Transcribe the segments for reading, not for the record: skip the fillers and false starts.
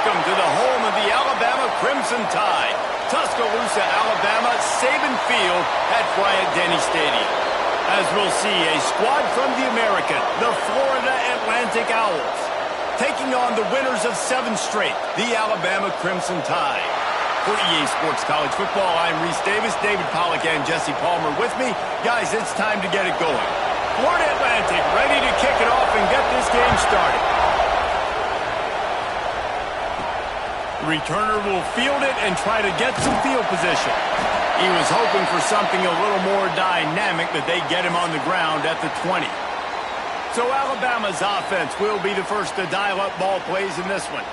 welcome to the home of the Alabama Crimson Tide. Tuscaloosa, Alabama, Saban Field at Bryant-Denny Stadium. As we'll see, a squad from the American, the Florida Atlantic Owls, taking on the winners of 7 straight, the Alabama Crimson Tide. For EA Sports College Football, I'm Reese Davis, David Pollack, and Jesse Palmer with me. Guys, it's time to get it going. Florida Atlantic ready to kick it off and get this game started. The returner will field it and try to get some field position. He was hoping for something a little more dynamic, but they get him on the ground at the 20. So Alabama's offense will be the first to dial up ball plays in this one.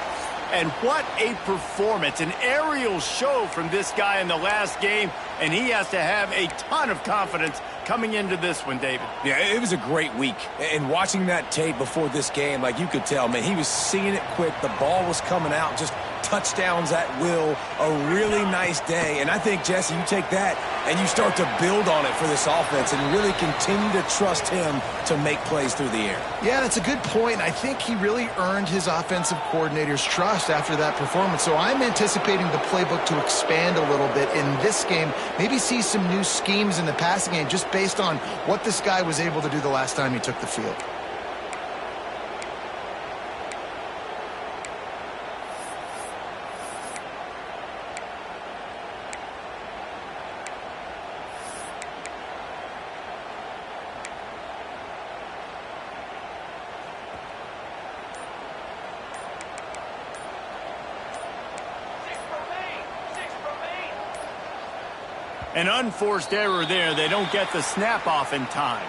And what a performance, an aerial show from this guy in the last game, and he has to have a ton of confidence coming into this one, David. Yeah, it was a great week. And watching that tape before this game, like you could tell, man, he was seeing it quick. The ball was coming out, just touchdowns at will, a really nice day. And I think, Jesse, you take that and you start to build on it for this offense and really continue to trust him to make plays through the air. Yeah, that's a good point. I think he really earned his offensive coordinator's trust after that performance. So I'm anticipating the playbook to expand a little bit in this game, maybe see some new schemes in the passing game just based on what this guy was able to do the last time he took the field. An unforced error there. They don't get the snap off in time.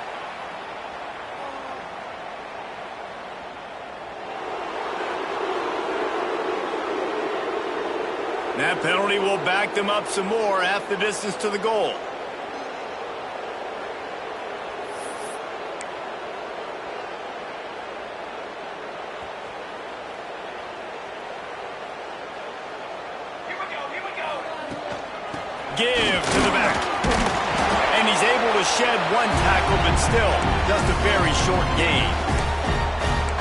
That penalty will back them up some more, half the distance to the goal. Give to the back. And he's able to shed one tackle, but still just a very short gain.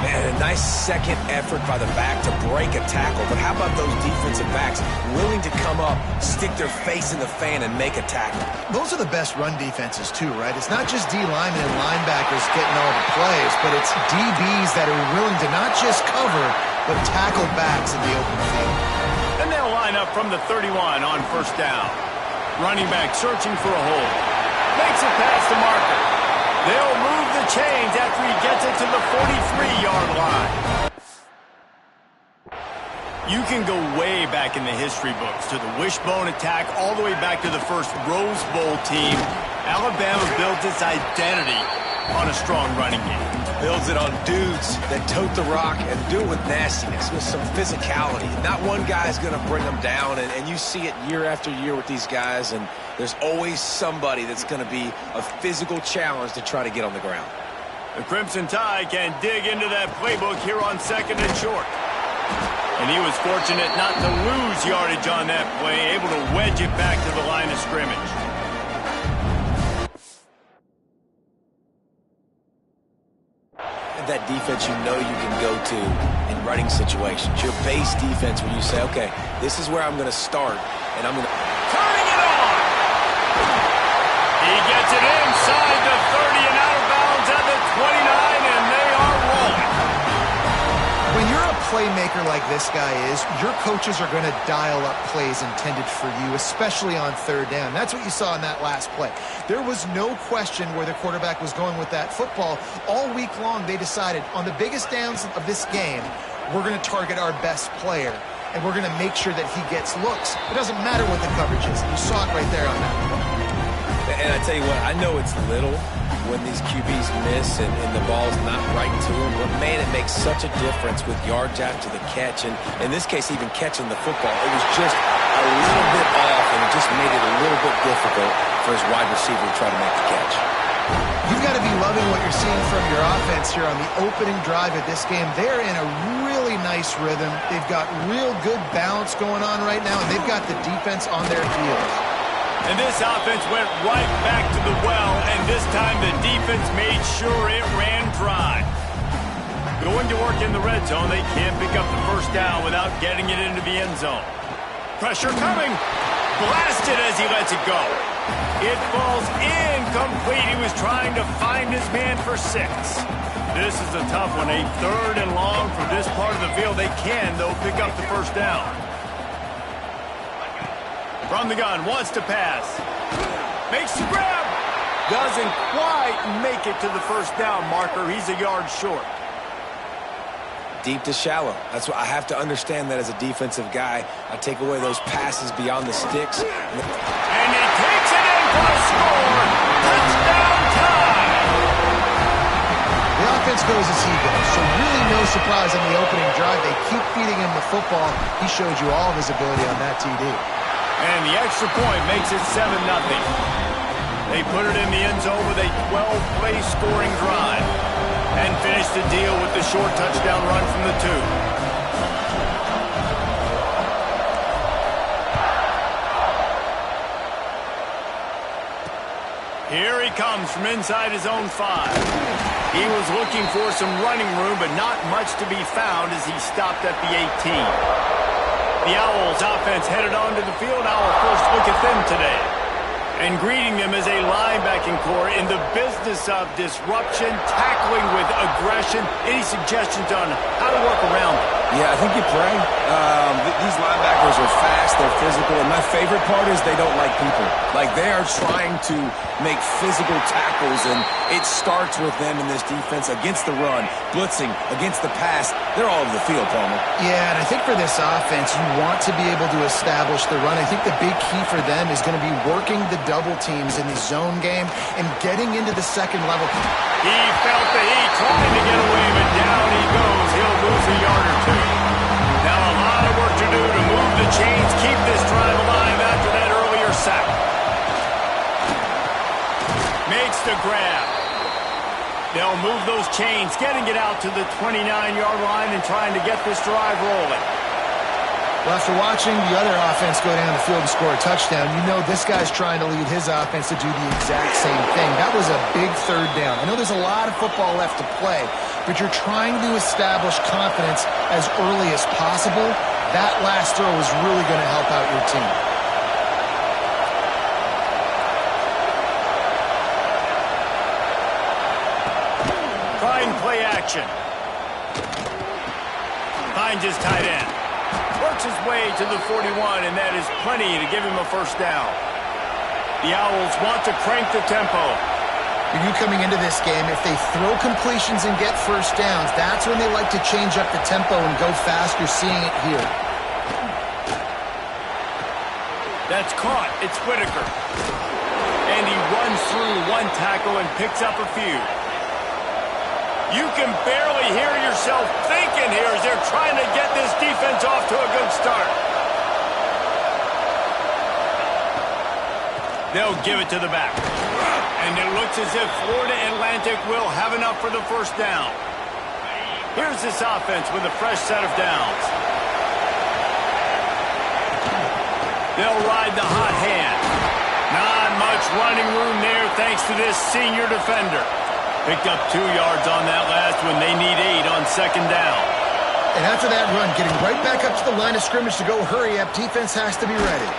Man, a nice second effort by the back to break a tackle. But how about those defensive backs willing to come up, stick their face in the fan, and make a tackle? Those are the best run defenses, too, right? It's not just D linemen and linebackers getting all the plays, but it's DBs that are willing to not just cover, but tackle backs in the open field. And they'll line up from the 31 on first down. Running back searching for a hole. Makes it past the marker. They'll move the chains after he gets it to the 43-yard line. You can go way back in the history books to the wishbone attack all the way back to the first Rose Bowl team. Alabama built its identity on a strong running game. Builds it on dudes that tote the rock and do it with nastiness, with some physicality. Not one guy's going to bring them down, and you see it year after year with these guys, and there's always somebody that's going to be a physical challenge to try to get on the ground. The Crimson Tide can dig into that playbook here on second and short. And he was fortunate not to lose yardage on that play, able to wedge it back to the line of scrimmage. That defense you know you can go to in running situations. Your base defense where you say, okay, this is where I'm going to start, and I'm going to... Turning it on! He gets it inside the 30 and out of bounds at the 29, and they are rolling. When you're a playmaker like this guy is, your coaches are going to dial up plays intended for you, especially on third down. That's what you saw in that last play. There was no question where the quarterback was going with that football. All week long, they decided on the biggest downs of this game, we're going to target our best player, and we're going to make sure that he gets looks. It doesn't matter what the coverage is. You saw it right there on that play. And I tell you what, I know it's little when these QBs miss and the ball's not right to them, but man, it makes such a difference with yards after the catch, and in this case, even catching the football. It was just a little bit off, and it just made it a little bit difficult for his wide receiver to try to make the catch. You've got to be loving what you're seeing from your offense here on the opening drive of this game. They're in a really nice rhythm. They've got real good balance going on right now, and they've got the defense on their heels. And this offense went right back to the well, and this time the defense made sure it ran dry. Going to work in the red zone, they can't pick up the first down without getting it into the end zone. Pressure coming. Blasted as he lets it go. It falls incomplete. He was trying to find his man for 6. This is a tough one. A 3rd and long from this part of the field. They can, though, pick up the first down. From the gun, wants to pass. Makes the grab. Doesn't quite make it to the first down marker. He's a yard short. Deep to shallow. That's what I have to understand that as a defensive guy. I take away those passes beyond the sticks. And he takes it in for a score. Touchdown time. The offense goes as he goes, so really no surprise on the opening drive. They keep feeding him the football. He showed you all of his ability on that TD. And the extra point makes it 7-0. They put it in the end zone with a 12-play scoring drive and finish the deal with the short touchdown run from the 2. Here he comes from inside his own 5. He was looking for some running room, but not much to be found as he stopped at the 18. The Owls offense headed onto the field. Our first look at them today. And greeting them as a linebacking core in the business of disruption, tackling with aggression. Any suggestions on how to work around them? Yeah, I think you pray. These linebackers are fast, they're physical, and my favorite part is they don't like people. Like, they are trying to make physical tackles, and it starts with them in this defense against the run, blitzing, against the pass. They're all over the field, Palmer. Yeah, and I think for this offense, you want to be able to establish the run. I think the big key for them is going to be working the double teams in the zone game and getting into the second level. He felt the heat, trying to get away, but down he goes. He'll lose a yard or 2. Now a lot of work to do to move the chains, keep this drive alive after that earlier sack. Makes the grab. They'll move those chains, getting it out to the 29-yard line and trying to get this drive rolling. Well, after watching the other offense go down the field and score a touchdown, you know this guy's trying to lead his offense to do the exact same thing. That was a big 3rd down. I know there's a lot of football left to play, but you're trying to establish confidence as early as possible. That last throw is really going to help out your team. Fine play action. Finds his tight end. Works his way to the 41, and that is plenty to give him a first down. The Owls want to crank the tempo. You coming into this game, if they throw completions and get first downs, that's when they like to change up the tempo and go fast. You're seeing it here. That's caught. It's Whitaker. And he runs through one tackle and picks up a few. You can barely hear yourself thinking here as they're trying to get this defense off to a good start. They'll give it to the back. And it looks as if Florida Atlantic will have enough for the first down. Here's this offense with a fresh set of downs. They'll ride the hot hand. Not much running room there thanks to this senior defender. Picked up 2 yards on that last one. They need 8 on second down. And after that run, getting right back up to the line of scrimmage to go hurry up, defense has to be ready.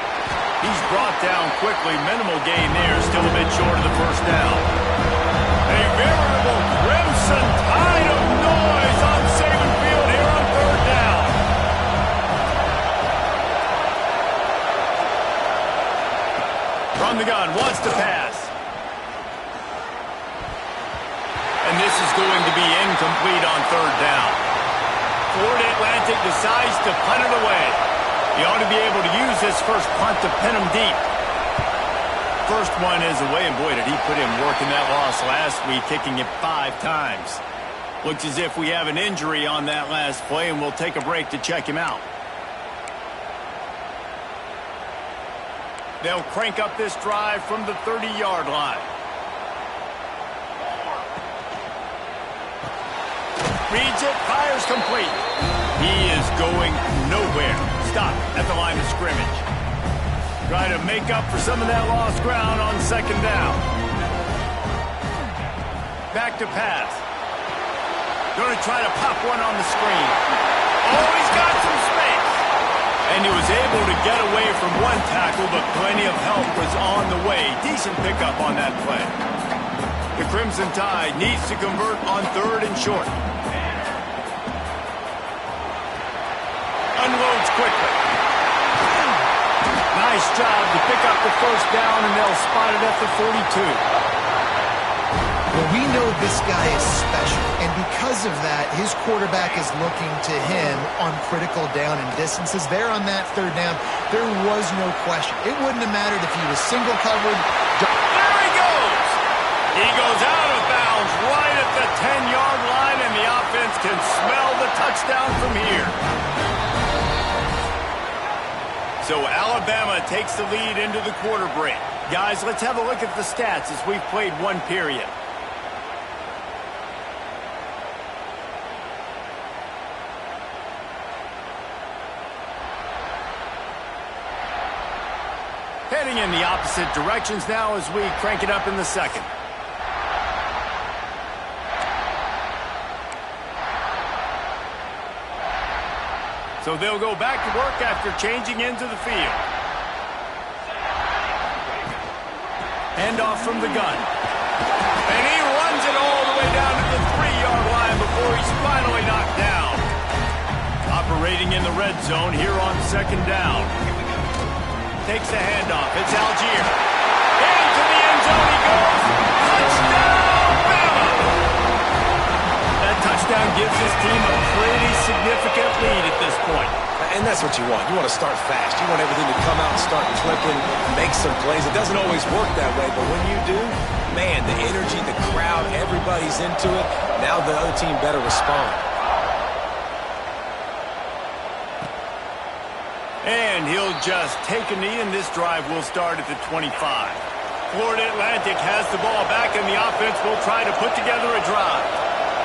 He's brought down quickly. Minimal gain there. Still a bit short of the first down. A veritable crimson tide of noise on Saban Field here on 3rd down. From the gun, wants to pass. And this is going to be incomplete on 3rd down. Florida Atlantic decides to punt it away. He ought to be able to use this first punt to pin him deep. First one is away, and boy, did he put in work in that loss last week, kicking it 5 times. Looks as if we have an injury on that last play, and we'll take a break to check him out. They'll crank up this drive from the 30-yard line. Reads it, fires complete. He is going nowhere. Stop at the line of scrimmage. Try to make up for some of that lost ground on second down. Back to pass. Going to try to pop one on the screen. Oh, he's got some space. And he was able to get away from one tackle, but plenty of help was on the way. Decent pickup on that play. The Crimson Tide needs to convert on 3rd and short. Unloads quickly. Nice job to pick up the first down, and they'll spot it at the 42. Well, we know this guy is special, and because of that, his quarterback is looking to him on critical down and distances. There on that 3rd down, there was no question. It wouldn't have mattered if he was single covered. There he goes! He goes out of bounds right at the 10-yard line, and the offense can smell the touchdown from here. So Alabama takes the lead into the quarter break. Guys, let's have a look at the stats as we've played one period. Heading in the opposite directions now as we crank it up in the second. So they'll go back to work after changing into the field. Handoff from the gun. And he runs it all the way down to the 3-yard line before he's finally knocked down. Operating in the red zone here on 2nd down. Takes the handoff. It's Algier. Into the end zone he goes. Touchdown, Bama! That touchdown gives his team a pretty significant lead at this point. And that's what you want. You want to start fast. You want everything to come out and start clicking, make some plays. It doesn't always work that way, but when you do, man, the energy, the crowd, everybody's into it. Now the other team better respond. And he'll just take a knee, and this drive will start at the 25. Florida Atlantic has the ball back, and the offense will try to put together a drive.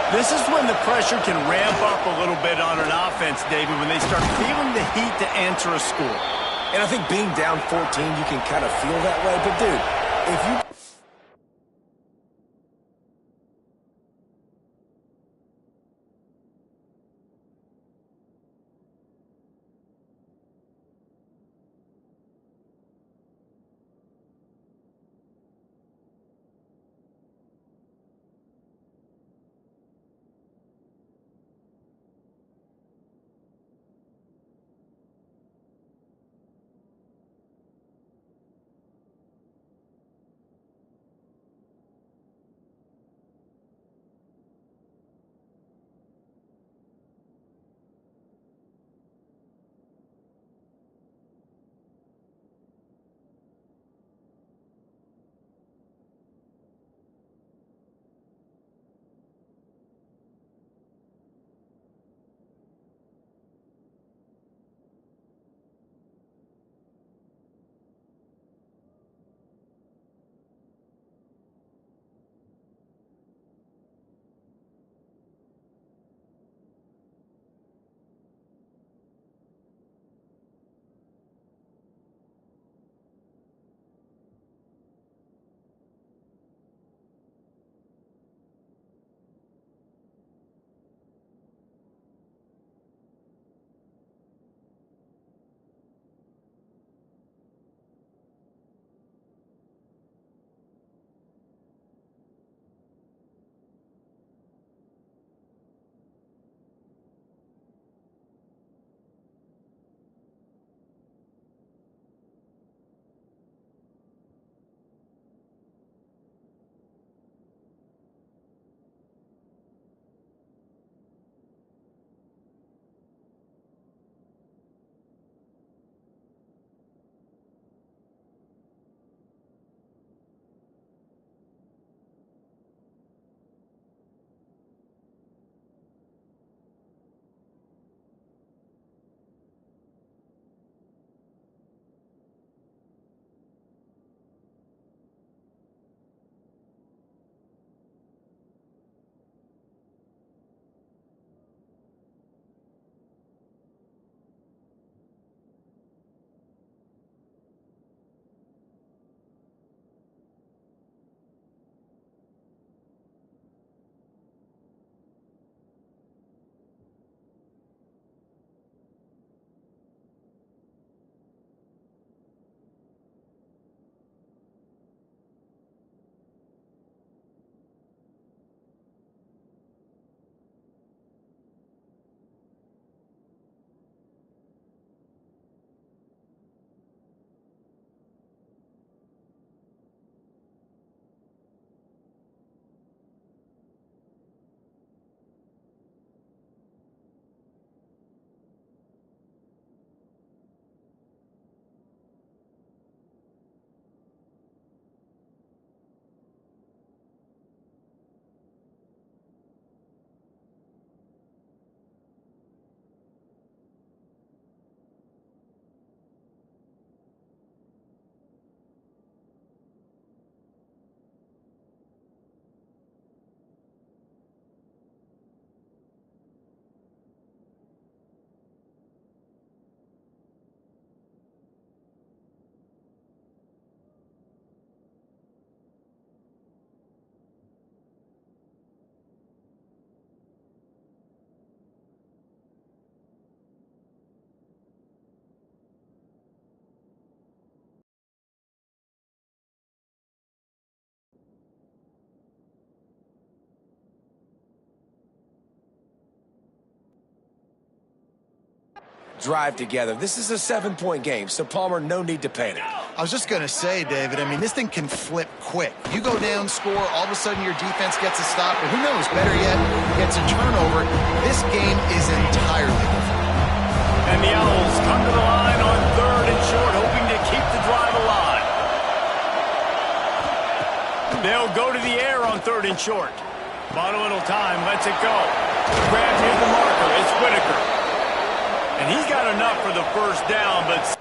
This is when the pressure can ramp up a little bit on an offense, David, when they start feeling the heat to answer a score. And I think being down 14, you can kind of feel that way. But, dude, if you drive together. This is a 7-point game, so Palmer, no need to panic. I was just going to say, David, I mean, this thing can flip quick. You go down, score, all of a sudden your defense gets a stop, or who knows, better yet, gets a turnover. This game is entirely different. And the Owls come to the line on 3rd and short, hoping to keep the drive alive. They'll go to the air on 3rd and short. Bought a little time, lets it go. Grab near the marker, it's Whitaker. And he's got enough for the first down, but...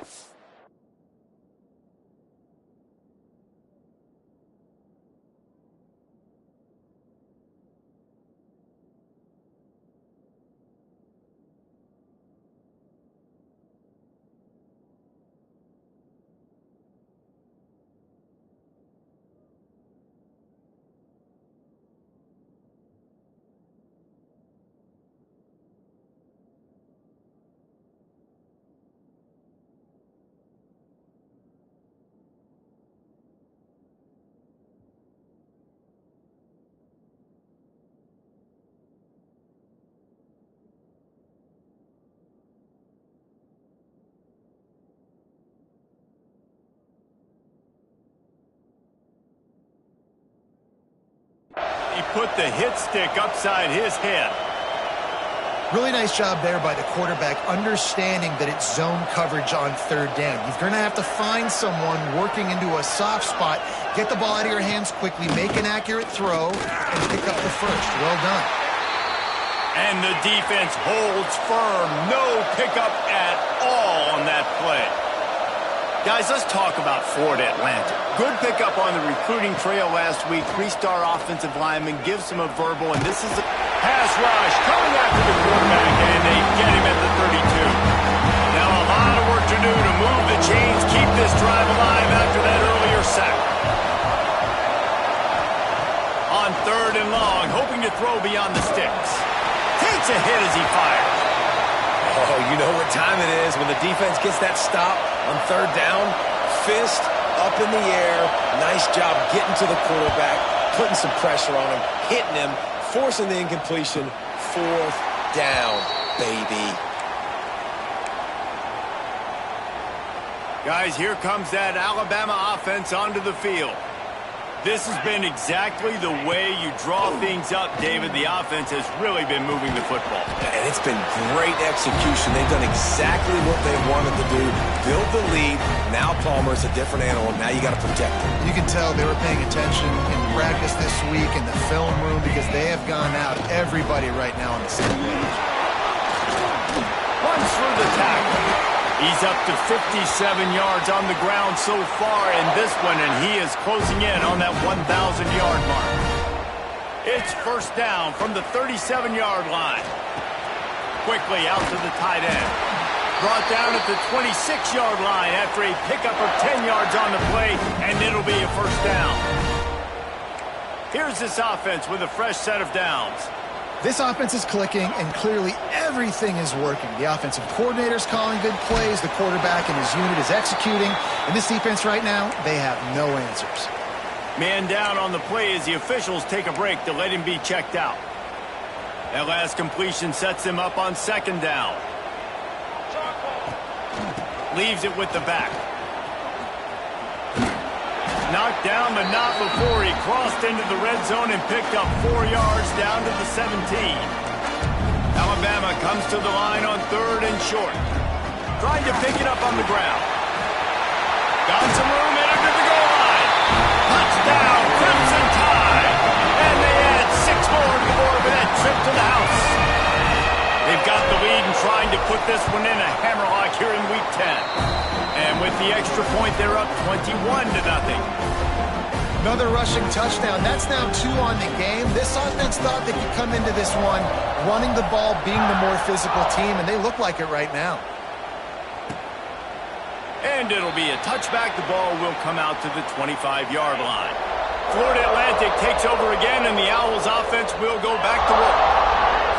He put the hit stick upside his head. Really nice job there by the quarterback, understanding that it's zone coverage on 3rd down. You're going to have to find someone working into a soft spot, get the ball out of your hands quickly, make an accurate throw, and pick up the first. Well done. And the defense holds firm. No pickup at all on that play. Guys, let's talk about Florida Atlantic. Good pickup on the recruiting trail last week. 3-star offensive lineman gives him a verbal, and this is a pass rush coming after the quarterback, and they get him at the 32. Now a lot of work to do to move the chains, keep this drive alive after that earlier sack. On 3rd and long, hoping to throw beyond the sticks. Takes a hit as he fires. Oh, you know what time it is when the defense gets that stop on 3rd down. Fist up in the air. Nice job getting to the quarterback, putting some pressure on him, hitting him, forcing the incompletion. 4th down, baby. Guys, here comes that Alabama offense onto the field. This has been exactly the way you draw things up, David. The offense has really been moving the football. And it's been great execution. They've done exactly what they wanted to do. Build the lead. Now Palmer's a different animal. Now you got to protect him. You can tell they were paying attention in practice this week in the film room because they have gone out, everybody right now on the same page. Runs through the tackle. He's up to 57 yards on the ground so far in this one, and he is closing in on that 1,000-yard mark. It's 1st down from the 37-yard line. Quickly out to the tight end. Brought down at the 26-yard line after a pickup of 10 yards on the play, and it'll be a 1st down. Here's this offense with a fresh set of downs. This offense is clicking, and clearly everything is working. The offensive coordinator's calling good plays. The quarterback and his unit is executing. And this defense right now, they have no answers. Man down on the play as the officials take a break to let him be checked out. That last completion sets him up on 2nd down. Leaves it with the back. Knocked down, but not before he crossed into the red zone and picked up 4 yards down to the 17. Alabama comes to the line on 3rd and short. Trying to pick it up on the ground. Got some room in under the goal line. Touchdown, Crimson Tide. And they add 6 more to the board with that trip to the house. They've got the lead and trying to put this one in a hammerlock here in Week 10. And with the extra point, they're up 21-0. Another rushing touchdown. That's now 2 on the game. This offense thought they could come into this one running the ball, being the more physical team, and they look like it right now. And it'll be a touchback. The ball will come out to the 25-yard line. Florida Atlantic takes over again, and the Owls offense will go back to work.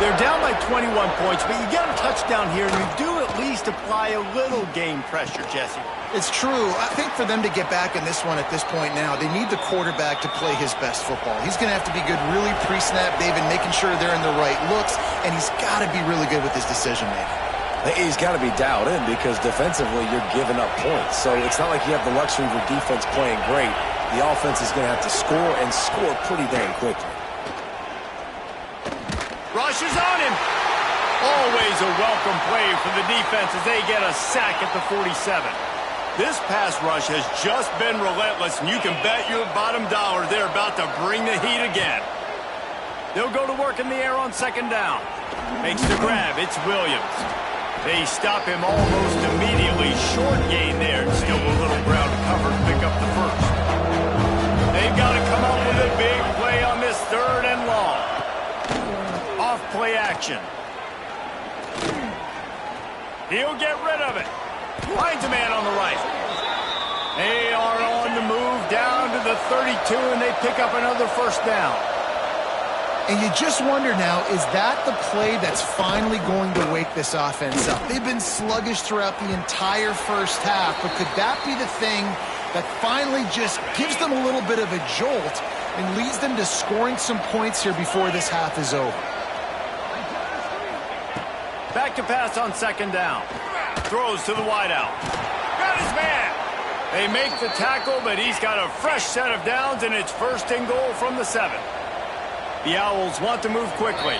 They're down by 21 points, but you get a touchdown here, and you do at least apply a little game pressure, Jesse. It's true. I think for them to get back in this one at this point now, they need the quarterback to play his best football. He's going to have to be good really pre-snap, David, making sure they're in the right looks, and he's got to be really good with his decision-making. He's got to be dialed in because defensively you're giving up points. So it's not like you have the luxury of your defense playing great. The offense is going to have to score and score pretty dang quickly. Rush is on him. Always a welcome play for the defense as they get a sack at the 47. This pass rush has just been relentless, and you can bet your bottom dollar they're about to bring the heat again. They'll go to work in the air on second down. Makes the grab. It's Williams. They stop him almost immediately. Short gain there. Still a little ground to cover to pick up the first. They've got to come up with a big play on this third and long. Off play action. He'll get rid of it. Finds a man on the right. They are on the move down to the 32, and they pick up another first down. And you just wonder now, is that the play that's finally going to wake this offense up? They've been sluggish throughout the entire first half, but could that be the thing that finally just gives them a little bit of a jolt and leads them to scoring some points here before this half is over? Back to pass on second down. Throws to the wideout. Got his man. They make the tackle, but he's got a fresh set of downs, and it's first and goal from the 7. The Owls want to move quickly.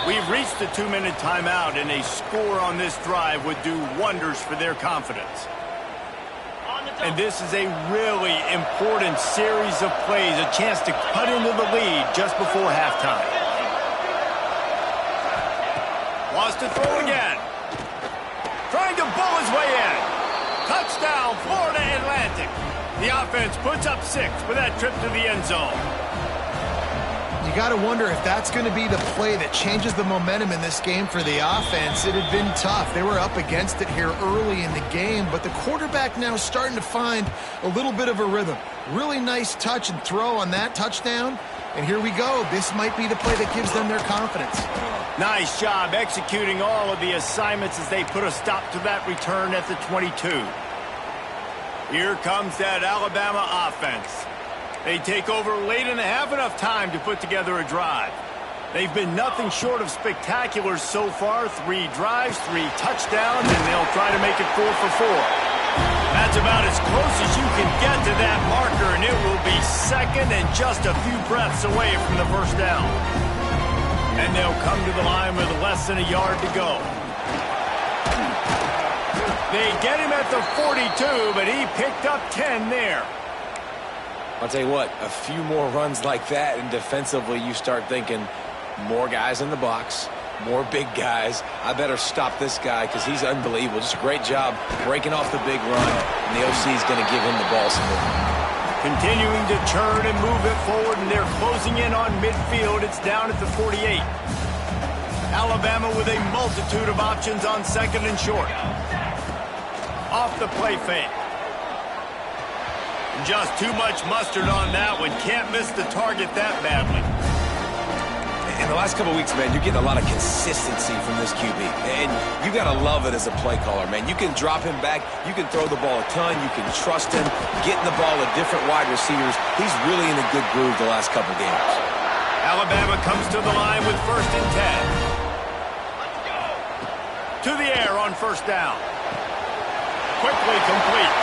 We've reached the 2-minute timeout, and a score on this drive would do wonders for their confidence. And this is a really important series of plays, a chance to cut into the lead just before halftime. Wants to throw again. Trying to bull his way in. Touchdown, Florida Atlantic. The offense puts up 6 with that trip to the end zone. You got to wonder if that's going to be the play that changes the momentum in this game for the offense. It had been tough. They were up against it here early in the game, but the quarterback now is starting to find a little bit of a rhythm. Really nice touch and throw on that touchdown. And here we go. This might be the play that gives them their confidence. Nice job executing all of the assignments as they put a stop to that return at the 22. Here comes that Alabama offense. They take over late and have enough time to put together a drive. They've been nothing short of spectacular so far. 3 drives, 3 touchdowns, and they'll try to make it 4 for 4. That's about as close as you can get to that marker, and it will be second and just a few breaths away from the first down. And they'll come to the line with less than a yard to go. They get him at the 42, but he picked up 10 there. I'll tell you what, a few more runs like that, and defensively you start thinking more guys in the box, more big guys. I better stop this guy because he's unbelievable. Just a great job breaking off the big run, and the OC is going to give him the ball some more. Continuing to turn and move it forward, and they're closing in on midfield. It's down at the 48. Alabama with a multitude of options on second and short. Off the play fake. Just too much mustard on that one. Can't miss the target that badly. In the last couple weeks, man, you're getting a lot of consistency from this QB. And you got to love it as a play caller, man. You can drop him back. You can throw the ball a ton. You can trust him. Getting the ball to different wide receivers. He's really in a good groove the last couple games. Alabama comes to the line with first and 10. To the air on first down. Quickly complete.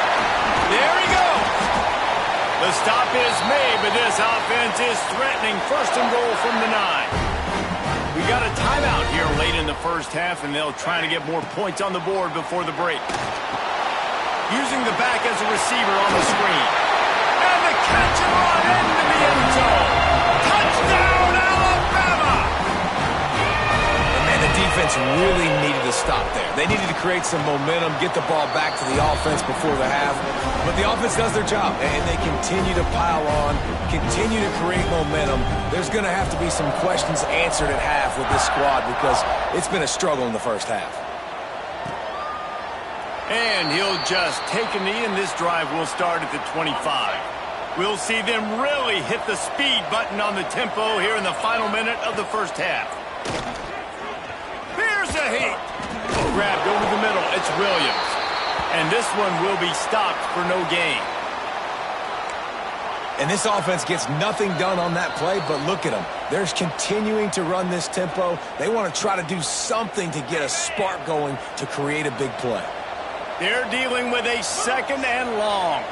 There he goes. The stop is made, but this offense is threatening first and goal from the 9. We got a timeout here late in the first half, and they'll try to get more points on the board before the break. Using the back as a receiver on the screen. And the catch and run into the end zone. Touchdown, Alabama! And the defense really needed to stop there. They needed to create some momentum, get the ball back to the offense before the half. But the offense does their job, and they continue to pile on, continue to create momentum. There's going to have to be some questions answered at half with this squad because it's been a struggle in the first half. And he'll just take a knee, and this drive will start at the 25. We'll see them really hit the speed button on the tempo here in the final minute of the first half. Here's a heat. Grabbed over the middle. It's Williams. And this one will be stopped for no gain. And this offense gets nothing done on that play, but look at them. They're continuing to run this tempo. They want to try to do something to get a spark going to create a big play. They're dealing with a 2nd and long.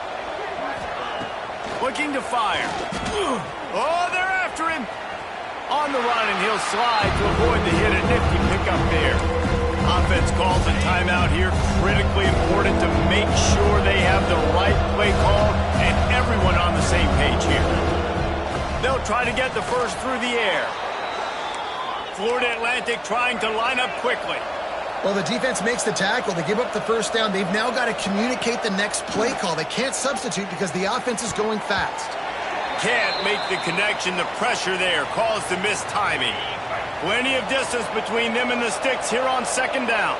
Looking to fire. Oh, they're after him. On the run, and he'll slide to avoid the hit. A nifty pickup there. Offense calls a timeout here. Critically important to make sure they have the right play call and everyone on the same page here. They'll try to get the first through the air. Florida Atlantic trying to line up quickly. Well, the defense makes the tackle. They give up the first down. They've now got to communicate the next play call. They can't substitute because the offense is going fast. Can't make the connection. The pressure there caused the missed timing. Plenty of distance between them and the sticks here on 2nd down.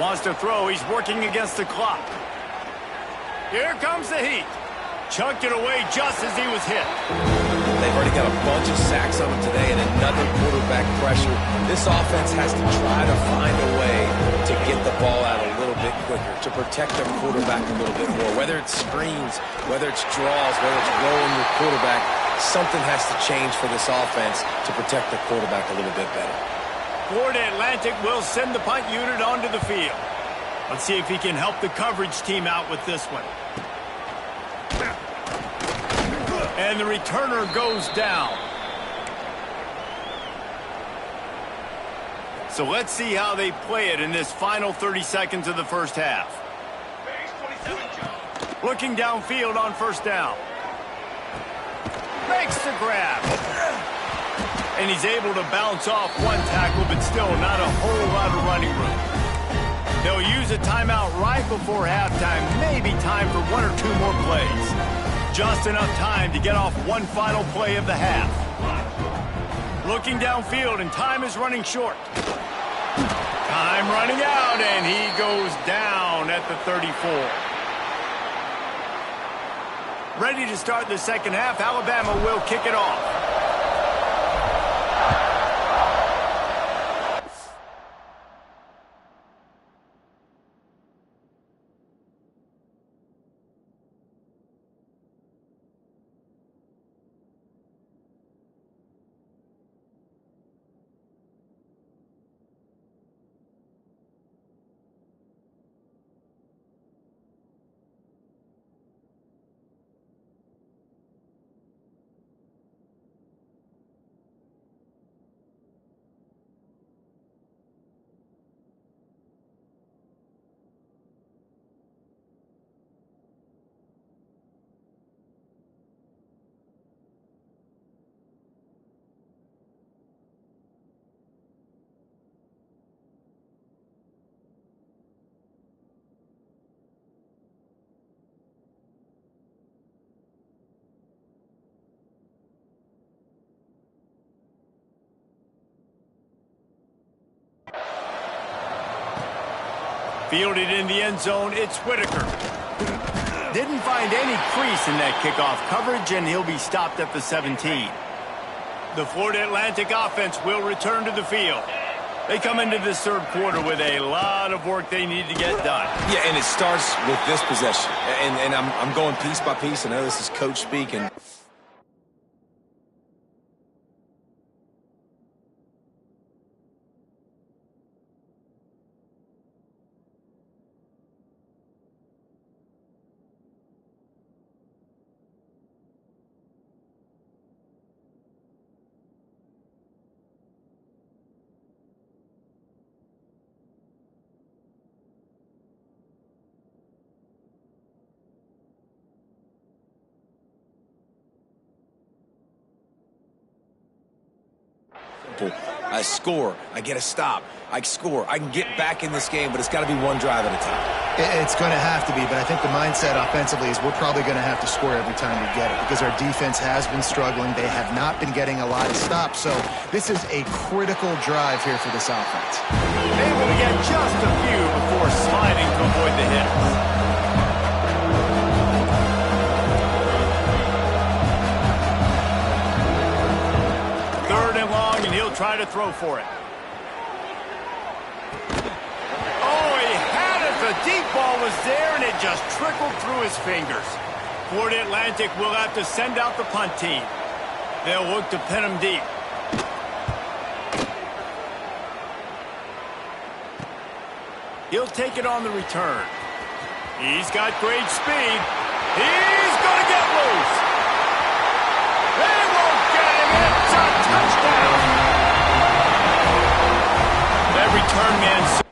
Wants to throw. He's working against the clock. Here comes the heat. Chunked it away just as he was hit. They've already got a bunch of sacks on them today and another quarterback pressure. This offense has to try to find a way to get the ball out a little bit quicker, to protect their quarterback a little bit more. Whether it's screens, whether it's draws, whether it's rolling your quarterback, something has to change for this offense to protect the quarterback a little bit better. Florida Atlantic will send the punt unit onto the field. Let's see if he can help the coverage team out with this one. And the returner goes down. So let's see how they play it in this final 30 seconds of the first half. Looking downfield on 1st down. Makes the grab. And he's able to bounce off one tackle, but still not a whole lot of running room. They'll use a timeout right before halftime. Maybe time for 1 or 2 more plays. Just enough time to get off one final play of the half. Looking downfield, and time is running short. Time running out, and he goes down at the 34. Ready to start the second half. Alabama will kick it off. Fielded in the end zone, it's Whitaker. Didn't find any crease in that kickoff coverage, and he'll be stopped at the 17. The Florida Atlantic offense will return to the field. They come into this 3rd quarter with a lot of work they need to get done. Yeah, and it starts with this possession. And I'm going piece by piece. I know this is coach speaking. I score, I get a stop, I score, I can get back in this game, but it's got to be one drive at a time. It's going to have to be, but I think the mindset offensively is we're probably going to have to score every time we get it because our defense has been struggling. They have not been getting a lot of stops, so this is a critical drive here for this offense. Able to get just a few before sliding to avoid the hits. Try to throw for it. Oh, he had it. The deep ball was there, and it just trickled through his fingers. Florida Atlantic will have to send out the punt team. They'll look to pin him deep. He'll take it on the return. He's got great speed. He's going to get loose. They won't get him. It's a touchdown. That return man...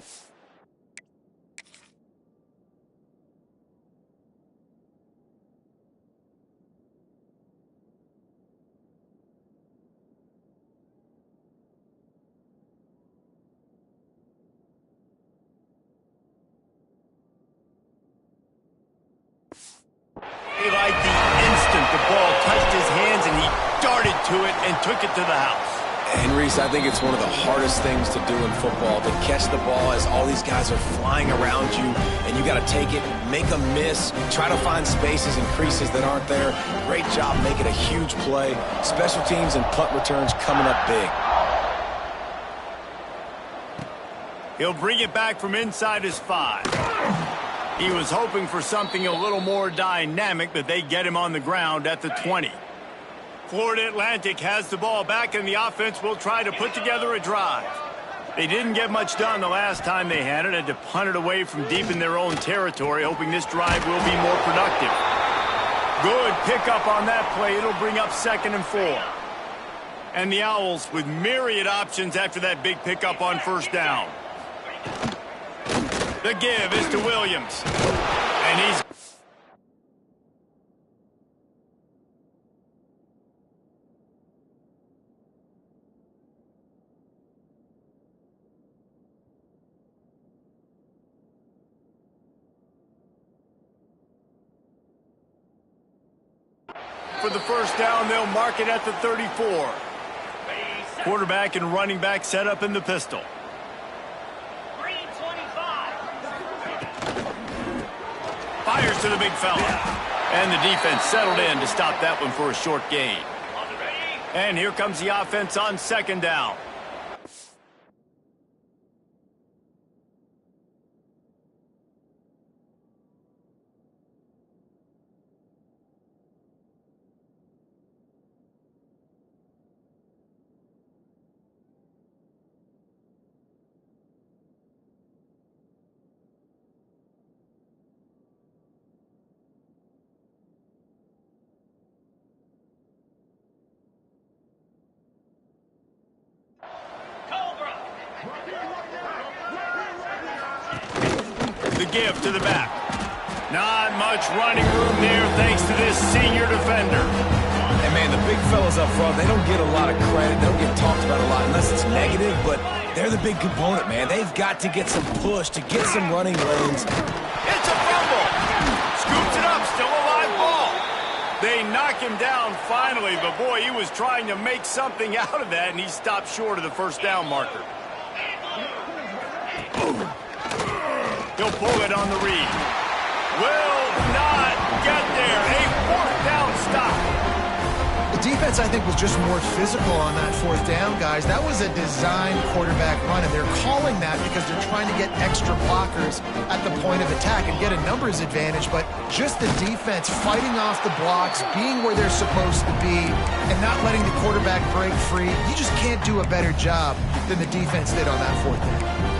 Like the instant the ball touched his hands and he darted to it and took it to the house. And Reese, I think it's one of the hardest things to do in football, to catch the ball as all these guys are flying around you, and you got to take it, make a miss, try to find spaces and creases that aren't there. Great job making a huge play. Special teams and punt returns coming up big. He'll bring it back from inside his 5. He was hoping for something a little more dynamic, but they get him on the ground at the 20. Florida Atlantic has the ball back, and the offense will try to put together a drive. They didn't get much done the last time they had it, to punt it away from deep in their own territory, hoping this drive will be more productive. Good pickup on that play. It'll bring up 2nd and 4. And the Owls with myriad options after that big pickup on 1st down. The give is to Williams. And he's... For the 1st down, they'll mark it at the 34. Quarterback and running back set up in the pistol. Fires to the big fella. And the defense settled in to stop that one for a short gain. And here comes the offense on 2nd down. The give to the back. Not much running room there thanks to this senior defender. And man, the big fellas up front, they don't get a lot of credit. They don't get talked about a lot unless it's negative, but they're the big component, man. They've got to get some push to get some running lanes. It's a fumble. Scoops it up, still a live ball. They knock him down finally, but boy, he was trying to make something out of that, and he stopped short of the 1st down marker. He'll pull it on the read. Will not get there. A 4th down stop. The defense, I think, was just more physical on that 4th down, guys. That was a designed quarterback run, and they're calling that because they're trying to get extra blockers at the point of attack and get a numbers advantage, but just the defense fighting off the blocks, being where they're supposed to be, and not letting the quarterback break free. You just can't do a better job than the defense did on that 4th down.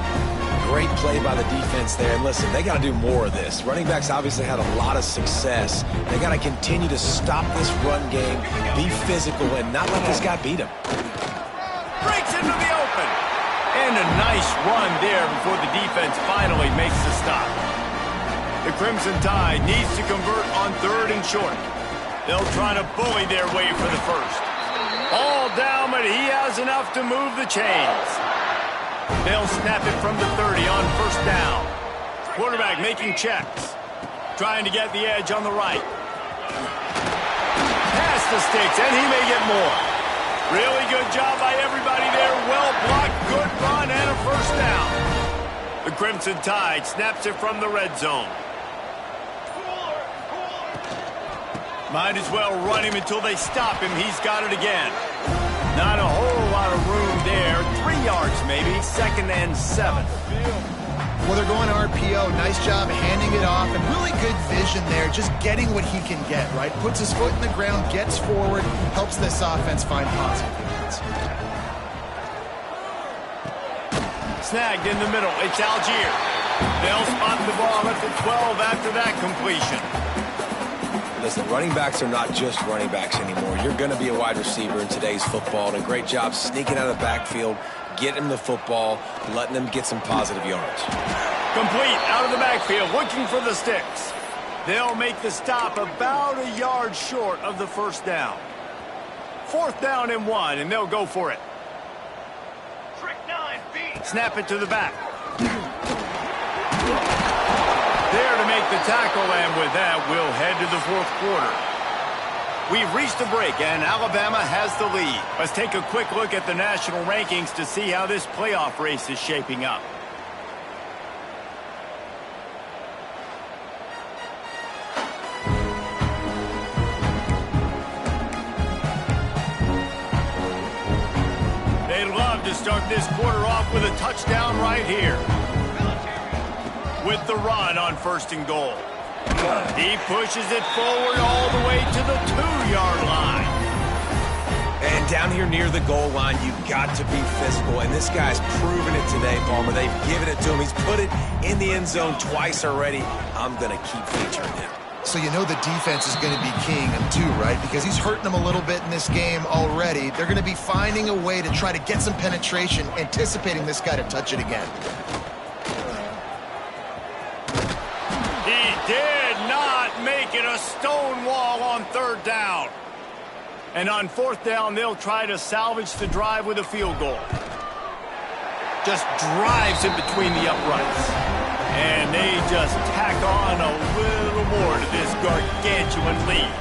Great play by the defense there. And listen, they got to do more of this. Running backs obviously had a lot of success. They got to continue to stop this run game, be physical, and not let this guy beat him. Breaks into the open. And a nice run there before the defense finally makes the stop. The Crimson Tide needs to convert on 3rd and short. They'll try to bully their way for the 1st. All down, but he has enough to move the chains. They'll snap it from the 30 on 1st down. Quarterback making checks. Trying to get the edge on the right. Pass the sticks, and he may get more. Really good job by everybody there. Well blocked, good run, and a 1st down. The Crimson Tide snaps it from the red zone. Might as well run him until they stop him. He's got it again. Not a whole lot of room there. 3 yards maybe. 2nd and 7. Well, they're going RPO. Nice job handing it off, and really good vision there, just getting what he can get, right? Puts his foot in the ground, gets forward, helps this offense find positive units. Snagged in the middle. It's Algier. They'll spot the ball at the 12 after that completion. Listen, running backs are not just running backs anymore. You're going to be a wide receiver in today's football, and a great job sneaking out of the backfield, getting the football, letting them get some positive yards. Complete out of the backfield, looking for the sticks. They'll make the stop about a yard short of the first down. 4th down and 1, and they'll go for it. Snap it to the back. There to make the tackle, and with that, we'll head to the 4th quarter. We've reached a break, and Alabama has the lead. Let's take a quick look at the national rankings to see how this playoff race is shaping up. They'd love to start this quarter off with a touchdown right here. With the run on 1st and goal. He pushes it forward all the way to the 2-yard line. And down here near the goal line, you've got to be physical. And this guy's proven it today, Palmer. They've given it to him. He's put it in the end zone twice already. I'm going to keep featuring him. So you know the defense is going to be keying him too, right? Because he's hurting them a little bit in this game already. They're going to be finding a way to try to get some penetration, anticipating this guy to touch it again. Did not make it a stone wall on 3rd down. And on 4th down, they'll try to salvage the drive with a field goal. Just drives it between the uprights. And they just tack on a little more to this gargantuan lead.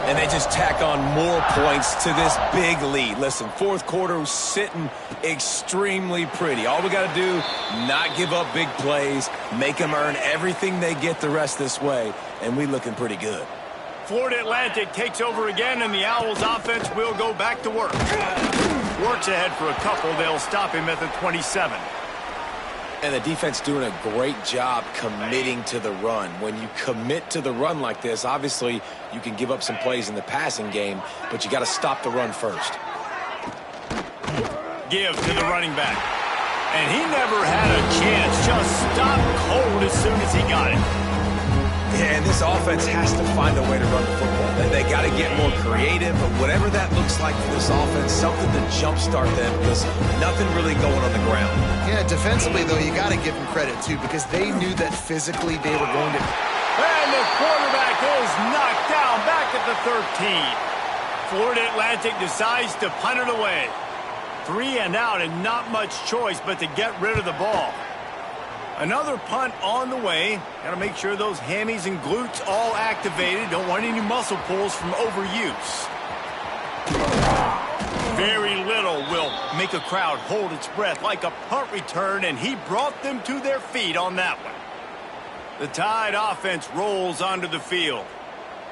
And they just tack on more points to this big lead. Listen, 4th quarter was sitting extremely pretty. All we got to do, not give up big plays, make them earn everything they get the rest this way, and we looking pretty good. Florida Atlantic takes over again, and the Owls offense will go back to work. Works ahead for a couple. They'll stop him at the 27. And the defense doing a great job committing to the run. When you commit to the run like this, obviously you can give up some plays in the passing game, but you got to stop the run first. Give to the running back. And he never had a chance. Just stopped cold as soon as he got it. Yeah, and this offense has to find a way to run the football. They got to get more creative, but whatever that looks like for this offense, something to jumpstart them, because nothing really going on the ground. Yeah, defensively, though, you got to give them credit, too, because they knew that physically they were going to... And the quarterback is knocked down back at the 13. Florida Atlantic decides to punt it away. 3 and out, and not much choice but to get rid of the ball. Another punt on the way. Got to make sure those hammies and glutes all activated. Don't want any muscle pulls from overuse. Very little will make a crowd hold its breath like a punt return, and he brought them to their feet on that one. The Tide offense rolls onto the field.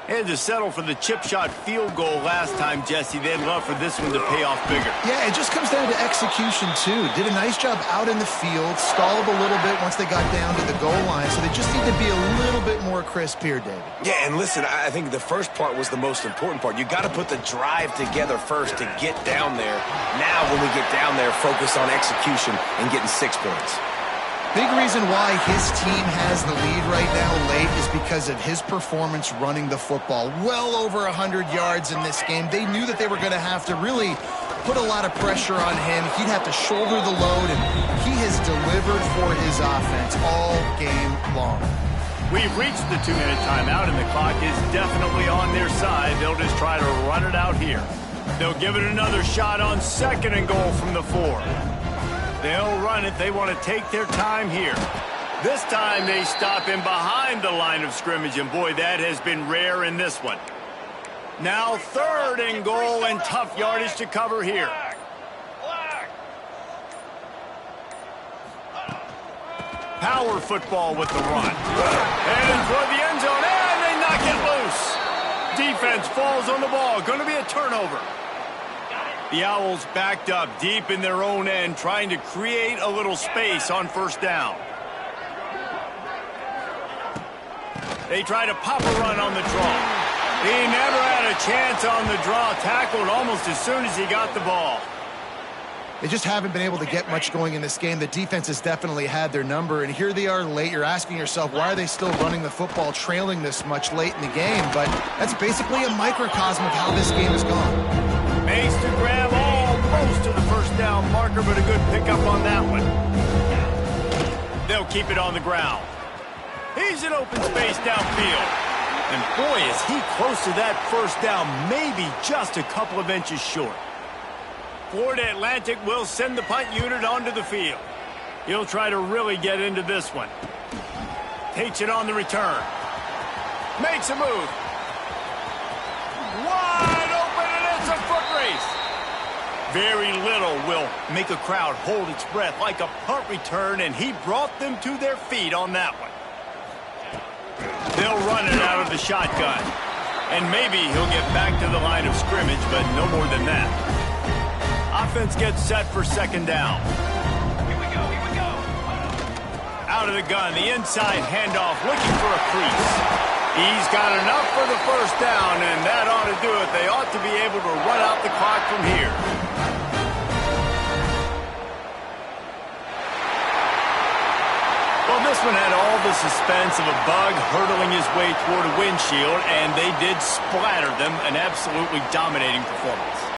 Had to settle for the chip shot field goal last time, Jesse. They'd love for this one to pay off bigger. Yeah, it just comes down to execution, too. Did a nice job out in the field, stalled a little bit once they got down to the goal line, so they just need to be a little bit more crisp here, David. Yeah, and listen, I think the first part was the most important part. You got to put the drive together first to get down there. Now, when we get down there, focus on execution and getting 6 points. Big reason why his team has the lead right now late is because of his performance running the football. Well over 100 yards in this game. They knew that they were going to have to really put a lot of pressure on him. He'd have to shoulder the load, and he has delivered for his offense all game long. We've reached the 2-minute timeout, and the clock is definitely on their side. They'll just try to run it out here. They'll give it another shot on 2nd and goal from the 4. They'll run it. They want to take their time here. This time they stop him behind the line of scrimmage, and boy, that has been rare in this one. Now 3rd and goal, and tough yardage to cover here. Power football with the run. Heading toward the end zone, and they knock it loose. Defense falls on the ball. Going to be a turnover. The Owls backed up deep in their own end, trying to create a little space on 1st down. They try to pop a run on the draw. He never had a chance on the draw. Tackled almost as soon as he got the ball. They just haven't been able to get much going in this game. The defense has definitely had their number, and here they are late. You're asking yourself, why are they still running the football, trailing this much late in the game? But that's basically a microcosm of how this game has gone. Makes the grab almost to the first down marker, but a good pickup on that one. They'll keep it on the ground. He's in open space downfield. And boy, is he close to that first down, maybe just a couple of inches short. Florida Atlantic will send the punt unit onto the field. He'll try to really get into this one. Takes it on the return. Makes a move. Wide open, and it's a foot race. Very little will make a crowd hold its breath like a punt return, and he brought them to their feet on that one. They'll run it out of the shotgun. And maybe he'll get back to the line of scrimmage, but no more than that. Offense gets set for second down. Here we go. Out of the gun, the inside handoff, looking for a crease. He's got enough for the first down, and that ought to do it. They ought to be able to run out the clock from here. Well, this one had all the suspense of a bug hurtling his way toward a windshield, and they did splatter them. An absolutely dominating performance.